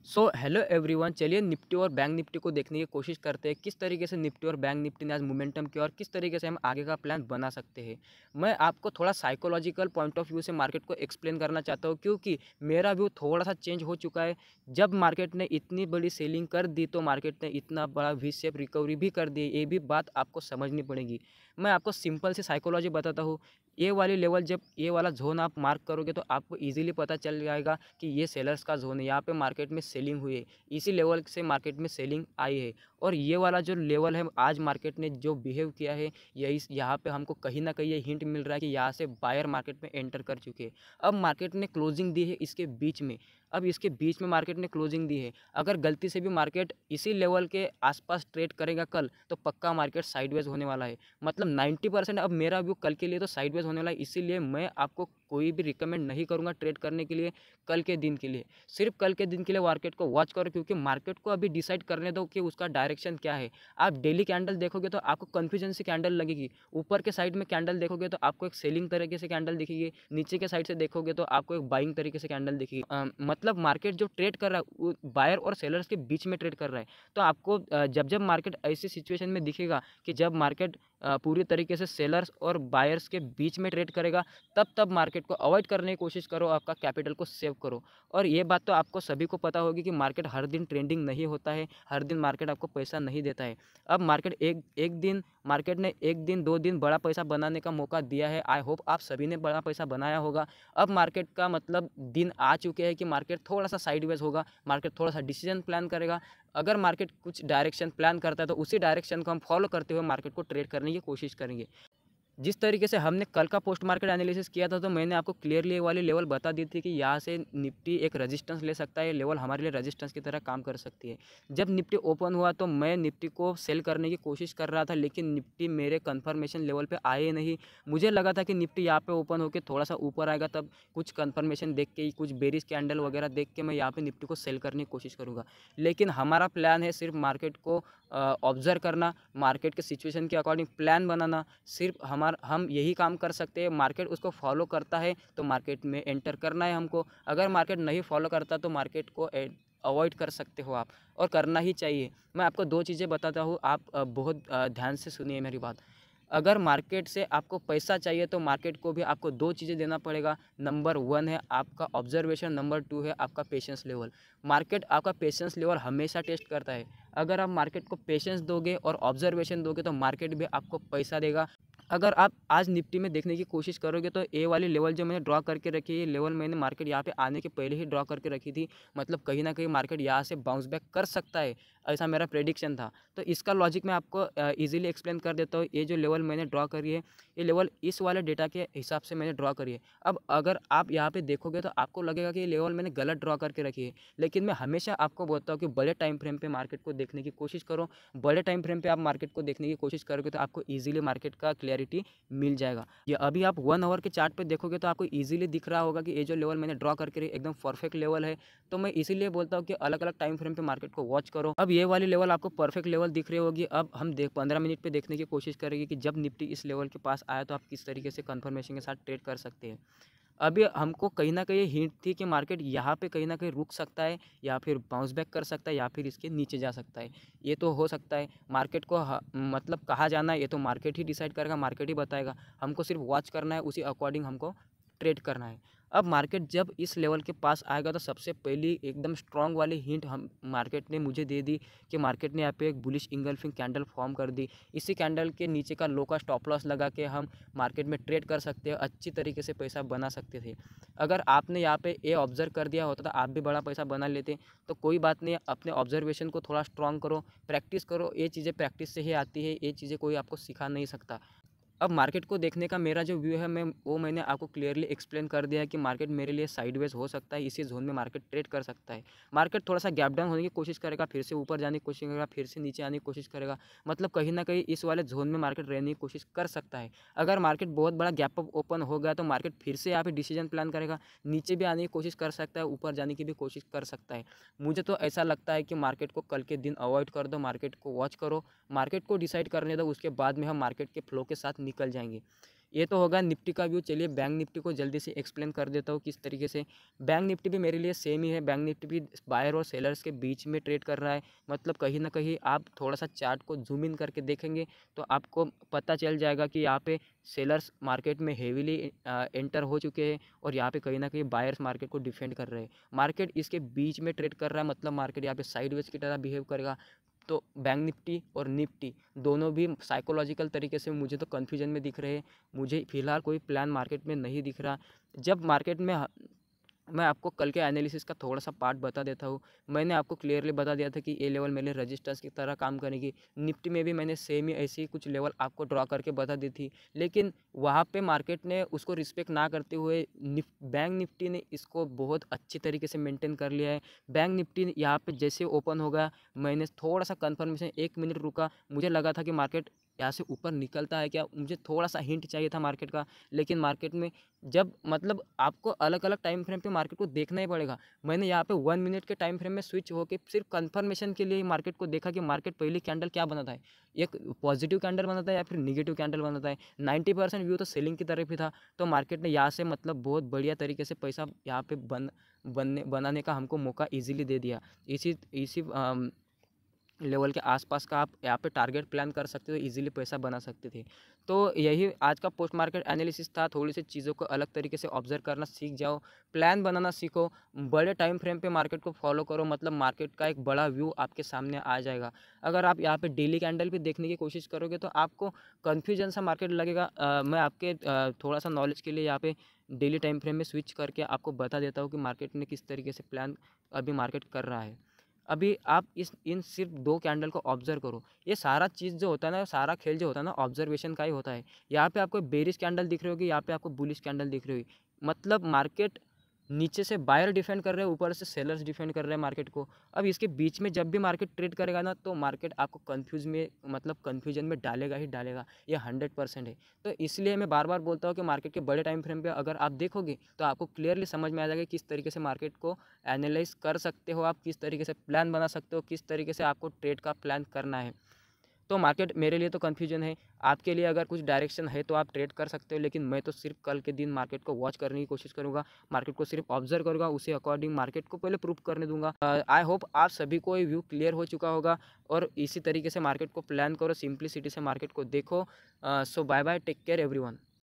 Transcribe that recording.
So hello everyone, चलिए Nifty और bank Nifty को देखने की कोशिश करते हैं किस तरीके से निफ्टी और बैंक निफ्टी ने आज मोमेंटम किया और किस तरीके से हम आगे का प्लान बना सकते हैं। मैं आपको थोड़ा साइकोलॉजिकल पॉइंट ऑफ व्यू से मार्केट को एक्सप्लेन करना चाहता हूँ, क्योंकि मेरा व्यू थोड़ा सा चेंज हो चुका है। जब मार्केट ने इतनी बड़ी सेलिंग कर दी तो मार्केट ने इतना बड़ा वी शेप रिकवरी भी कर दी, ये भी बात आपको समझनी पड़ेगी। मैं आपको सिंपल सी साइकोलॉजी बताता हूँ। ये वाली लेवल, जब ये वाला जोन आप मार्क करोगे तो आपको इजीली पता चल जाएगा कि ये सेलर्स का जोन है, यहाँ पे मार्केट में सेलिंग हुई है। इसी लेवल से मार्केट में सेलिंग आई है और ये वाला जो लेवल है, आज मार्केट ने जो बिहेव किया है, यही यहाँ पे हमको कहीं ना कहीं ये हिंट मिल रहा है कि यहाँ से बायर मार्केट में एंटर कर चुके हैं। अब मार्केट ने क्लोजिंग दी है इसके बीच में। अब इसके बीच में मार्केट ने क्लोजिंग दी है। अगर गलती से भी मार्केट इसी लेवल के आसपास ट्रेड करेगा कल, तो पक्का मार्केट साइडवेज होने वाला है। मतलब 90% अब मेरा व्यू कल के लिए तो साइडवेज होने वाला है। इसीलिए मैं आपको कोई भी रिकमेंड नहीं करूँगा ट्रेड करने के लिए कल के दिन के लिए। सिर्फ कल के दिन के लिए मार्केट को वॉच करो, क्योंकि मार्केट को अभी डिसाइड करने दो कि उसका डायरेक्शन क्या है। आप डेली कैंडल देखोगे तो आपको कन्फ्यूजन सी कैंडल लगेगी। ऊपर के साइड में कैंडल देखोगे तो आपको एक सेलिंग तरीके से कैंडल दिखेगी, नीचे के साइड से देखोगे तो आपको एक बाइंग तरीके से कैंडल दिखेगी। मतलब मार्केट जो ट्रेड कर रहा है वो बायर और सेलर्स के बीच में ट्रेड कर रहा है। तो आपको जब जब मार्केट ऐसी सिचुएशन में दिखेगा कि जब मार्केट पूरी तरीके से सेलर्स और बायर्स के बीच में ट्रेड करेगा, तब तब मार्केट को अवॉइड करने की कोशिश करो, आपका कैपिटल को सेव करो। और ये बात तो आपको सभी को पता होगी कि मार्केट हर दिन ट्रेंडिंग नहीं होता है, हर दिन मार्केट आपको पैसा नहीं देता है। अब मार्केट ने एक दिन 2 दिन बड़ा पैसा बनाने का मौका दिया है। आई होप आप सभी ने बड़ा पैसा बनाया होगा। अब मार्केट का मतलब दिन आ चुके हैं कि मार्केट थोड़ा सा साइडवेज होगा, मार्केट थोड़ा सा डिसीजन प्लान करेगा। अगर मार्केट कुछ डायरेक्शन प्लान करता है तो उसी डायरेक्शन को हम फॉलो करते हुए मार्केट को ट्रेड करने की कोशिश करेंगे। जिस तरीके से हमने कल का पोस्ट मार्केट एनालिसिस किया था, तो मैंने आपको क्लियरली ये वाली लेवल बता दी थी कि यहाँ से निफ्टी एक रेजिस्टेंस ले सकता है। ये लेवल हमारे लिए रेजिस्टेंस की तरह काम कर सकती है। जब निफ्टी ओपन हुआ तो मैं निफ्टी को सेल करने की कोशिश कर रहा था, लेकिन निफ्टी मेरे कंफर्मेशन लेवल पे आए नहीं। मुझे लगा था कि निफ्टी यहाँ पे ओपन होकर थोड़ा सा ऊपर आएगा, तब कुछ कंफर्मेशन देख के, कुछ बेरिश कैंडल वगैरह देख के मैं यहाँ पे निफ्टी को सेल करने की कोशिश करूँगा। लेकिन हमारा प्लान है सिर्फ मार्केट को ऑब्जर्व करना, मार्केट के सिचुएशन के अकॉर्डिंग प्लान बनाना। सिर्फ हम यही काम कर सकते हैं। मार्केट उसको फॉलो करता है तो मार्केट में एंटर करना है हमको। अगर मार्केट नहीं फॉलो करता तो मार्केट को अवॉइड कर सकते हो आप, और करना ही चाहिए। मैं आपको दो चीज़ें बताता हूँ, आप बहुत ध्यान से सुनिए मेरी बात। अगर मार्केट से आपको पैसा चाहिए तो मार्केट को भी आपको दो चीज़ें देना पड़ेगा। नंबर 1 है आपका ऑब्जर्वेशन, नंबर 2 है आपका पेशेंस लेवल। मार्केट आपका पेशेंस लेवल हमेशा टेस्ट करता है। अगर आप मार्केट को पेशेंस दोगे और ऑब्जर्वेशन दोगे तो मार्केट भी आपको पैसा देगा। अगर आप आज निफ्टी में देखने की कोशिश करोगे तो ए वाली लेवल जो मैंने ड्रॉ करके रखी है, ये लेवल मैंने मार्केट यहाँ पे आने के पहले ही ड्रॉ करके रखी थी। मतलब कहीं ना कहीं मार्केट यहाँ से बाउंस बैक कर सकता है, ऐसा मेरा प्रेडिक्शन था। तो इसका लॉजिक मैं आपको इजीली एक्सप्लेन कर देता हूँ। ये जो लेवल मैंने ड्रॉ करी है, ये लेवल इस वाले डेटा के हिसाब से मैंने ड्रॉ करी है। अब अगर आप यहाँ पे देखोगे तो आपको लगेगा कि ये लेवल मैंने गलत ड्रॉ करके रखी है, लेकिन मैं हमेशा आपको बोलता हूँ कि बड़े टाइम फ्रेम पे मार्केट को देखने की कोशिश करो। बड़े टाइम फ्रेम पे आप मार्केट को देखने की कोशिश करोगे तो आपको ईजिली मार्केट का क्लैरिटी मिल जाएगा। ये अभी आप 1 आवर के चार्ट पे देखोगे तो आपको ईजिली दिख रहा होगा कि ये जो लेवल मैंने ड्रॉ करके रखी एकदम परफेक्ट लेवल है। तो मैं इसीलिए बोलता हूँ कि अलग अलग टाइम फ्रेम पे मार्केट को वॉच करो। अब ये वाली लेवल आपको परफेक्ट लेवल दिख रही होगी। अब हम 15 मिनट पे देखने की कोशिश करेंगे कि जब निफ्टी इस लेवल के पास आया तो आप किस तरीके से कंफर्मेशन के साथ ट्रेड कर सकते हैं। अभी हमको कहीं न कहीं हिंट थी कि मार्केट यहाँ पे कहीं न कहीं रुक सकता है, या फिर बाउंस बैक कर सकता है, या फिर इसके नीचे जा सकता है। ये तो हो सकता है। मार्केट को मतलब कहाँ जाना है ये तो मार्केट ही डिसाइड करेगा, मार्केट ही बताएगा। हमको सिर्फ वॉच करना है, उसी अकॉर्डिंग हमको ट्रेड करना है। अब मार्केट जब इस लेवल के पास आएगा तो सबसे पहली एकदम स्ट्रॉन्ग वाली हिंट हम मार्केट ने मुझे दे दी कि मार्केट ने यहाँ पे एक बुलिश इंगल्फिंग कैंडल फॉर्म कर दी। इसी कैंडल के नीचे का लो का स्टॉप लॉस लगा के हम मार्केट में ट्रेड कर सकते हैं, अच्छी तरीके से पैसा बना सकते थे। अगर आपने यहाँ पे ये ऑब्जर्व कर दिया होता तो आप भी बड़ा पैसा बना लेते। तो कोई बात नहीं, अपने ऑब्जर्वेशन को थोड़ा स्ट्रॉन्ग करो, प्रैक्टिस करो। ये चीज़ें प्रैक्टिस से ही आती है, ये चीज़ें कोई आपको सिखा नहीं सकता। अब मार्केट को देखने का मेरा जो व्यू है, मैंने आपको क्लियरली एक्सप्लेन कर दिया है कि मार्केट मेरे लिए साइडवेज हो सकता है, इसी जोन में मार्केट ट्रेड कर सकता है। मार्केट थोड़ा सा गैप डाउन होने की कोशिश करेगा, फिर से ऊपर जाने की कोशिश करेगा, फिर से नीचे आने की कोशिश करेगा। मतलब कहीं ना कहीं इस वाले जोन में मार्केट रहने की कोशिश कर सकता है। अगर मार्केट बहुत बड़ा गैप अप ओपन हो गया तो मार्केट फिर से यहाँ पे डिसीजन प्लान करेगा, नीचे भी आने की कोशिश कर सकता है, ऊपर जाने की भी कोशिश कर सकता है। मुझे तो ऐसा लगता है कि मार्केट को कल के दिन अवॉइड कर दो, मार्केट को वॉच करो, मार्केट को डिसाइड करने दो, उसके बाद में हम मार्केट के फ्लो के साथ निकल जाएंगे। ये तो होगा निफ्टी का व्यू। चलिए बैंक निफ्टी को जल्दी से एक्सप्लेन कर देता हूँ किस तरीके से। बैंक निफ्टी भी मेरे लिए सेम ही है। बैंक निफ्टी भी बायर और सेलर्स के बीच में ट्रेड कर रहा है। मतलब कहीं ना कहीं आप थोड़ा सा चार्ट को जूम इन करके देखेंगे तो आपको पता चल जाएगा कि यहाँ पे सेलर्स मार्केट में हेवीली एंटर हो चुके हैं और यहाँ पे कहीं ना कहीं बायर्स मार्केट को डिफेंड कर रहे हैं। मार्केट इसके बीच में ट्रेड कर रहा है, मतलब मार्केट यहाँ पे साइडवेज की तरह बिहेव करेगा। तो बैंक निफ्टी और निफ्टी दोनों भी साइकोलॉजिकल तरीके से मुझे तो कन्फ्यूजन में दिख रहे हैं। मुझे फिलहाल कोई प्लान मार्केट में नहीं दिख रहा। जब मार्केट में मैं आपको कल के एनालिसिस का थोड़ा सा पार्ट बता देता हूँ। मैंने आपको क्लियरली बता दिया था कि ये लेवल मेरे रेजिस्टेंस की तरह काम करेगी। निफ्टी में भी मैंने सेम ही ऐसी ही कुछ लेवल आपको ड्रॉ करके बता दी थी, लेकिन वहाँ पे मार्केट ने उसको रिस्पेक्ट ना करते हुए बैंक निफ्टी ने इसको बहुत अच्छी तरीके से मेंटेन कर लिया है। बैंक निफ्टी यहाँ पे जैसे ओपन होगा, मैंने थोड़ा सा कन्फर्मेशन 1 मिनट रुका। मुझे लगा था कि मार्केट यहाँ से ऊपर निकलता है क्या, मुझे थोड़ा सा हिंट चाहिए था मार्केट का। लेकिन मार्केट में जब मतलब आपको अलग अलग टाइम फ्रेम पे मार्केट को देखना ही पड़ेगा। मैंने यहाँ पे 1 मिनट के टाइम फ्रेम में स्विच होकर सिर्फ कंफर्मेशन के लिए मार्केट को देखा कि मार्केट पहली कैंडल क्या बनाता है, एक पॉजिटिव कैंडल बनाता है या फिर निगेटिव कैंडल बनाता है। 90% व्यू तो सेलिंग की तरफ ही था। तो मार्केट ने यहाँ से मतलब बहुत बढ़िया तरीके से पैसा यहाँ पे बनाने का हमको मौका ईजिली दे दिया। इसी लेवल के आसपास का आप यहाँ पे टारगेट प्लान कर सकते हो, इजीली पैसा बना सकते थे। तो यही आज का पोस्ट मार्केट एनालिसिस था। थोड़ी सी चीज़ों को अलग तरीके से ऑब्जर्व करना सीख जाओ, प्लान बनाना सीखो, बड़े टाइम फ्रेम पे मार्केट को फॉलो करो, मतलब मार्केट का एक बड़ा व्यू आपके सामने आ जाएगा। अगर आप यहाँ पे डेली कैंडल भी देखने की कोशिश करोगे तो आपको कन्फ्यूजन सा मार्केट लगेगा। मैं आपके थोड़ा सा नॉलेज के लिए यहाँ पे डेली टाइम फ्रेम में स्विच करके आपको बता देता हूँ कि मार्केट ने किस तरीके से प्लान अभी मार्केट कर रहा है। अभी आप इन सिर्फ 2 कैंडल को ऑब्जर्व करो। ये सारा चीज़ जो होता है ना, सारा खेल जो होता है ना, ऑब्जर्वेशन का ही होता है। यहाँ पे आपको बेरिश कैंडल दिख रही होगी, यहाँ पे आपको बुलिश कैंडल दिख रही होगी। मतलब मार्केट नीचे से बायर डिफेंड कर रहे हैं, ऊपर से सेलर्स डिफेंड कर रहे हैं मार्केट को। अब इसके बीच में जब भी मार्केट ट्रेड करेगा ना, तो मार्केट आपको कन्फ्यूजन में डालेगा ही डालेगा। ये 100% है। तो इसलिए मैं बार बार बोलता हूँ कि मार्केट के बड़े टाइम फ्रेम पे अगर आप देखोगे तो आपको क्लियरली समझ में आ जाएगा किस तरीके से मार्केट को एनालाइज कर सकते हो आप, किस तरीके से प्लान बना सकते हो, किस तरीके से आपको ट्रेड का प्लान करना है। तो मार्केट मेरे लिए तो कन्फ्यूजन है। आपके लिए अगर कुछ डायरेक्शन है तो आप ट्रेड कर सकते हो, लेकिन मैं तो सिर्फ कल के दिन मार्केट को वॉच करने की कोशिश करूँगा। मार्केट को सिर्फ ऑब्जर्व करूँगा, उसे अकॉर्डिंग मार्केट को पहले प्रूव करने दूंगा। आई होप आप सभी को ये व्यू क्लियर हो चुका होगा और इसी तरीके से मार्केट को प्लान करो, सिंप्लिसिटी से मार्केट को देखो। So bye bye, take care everyone.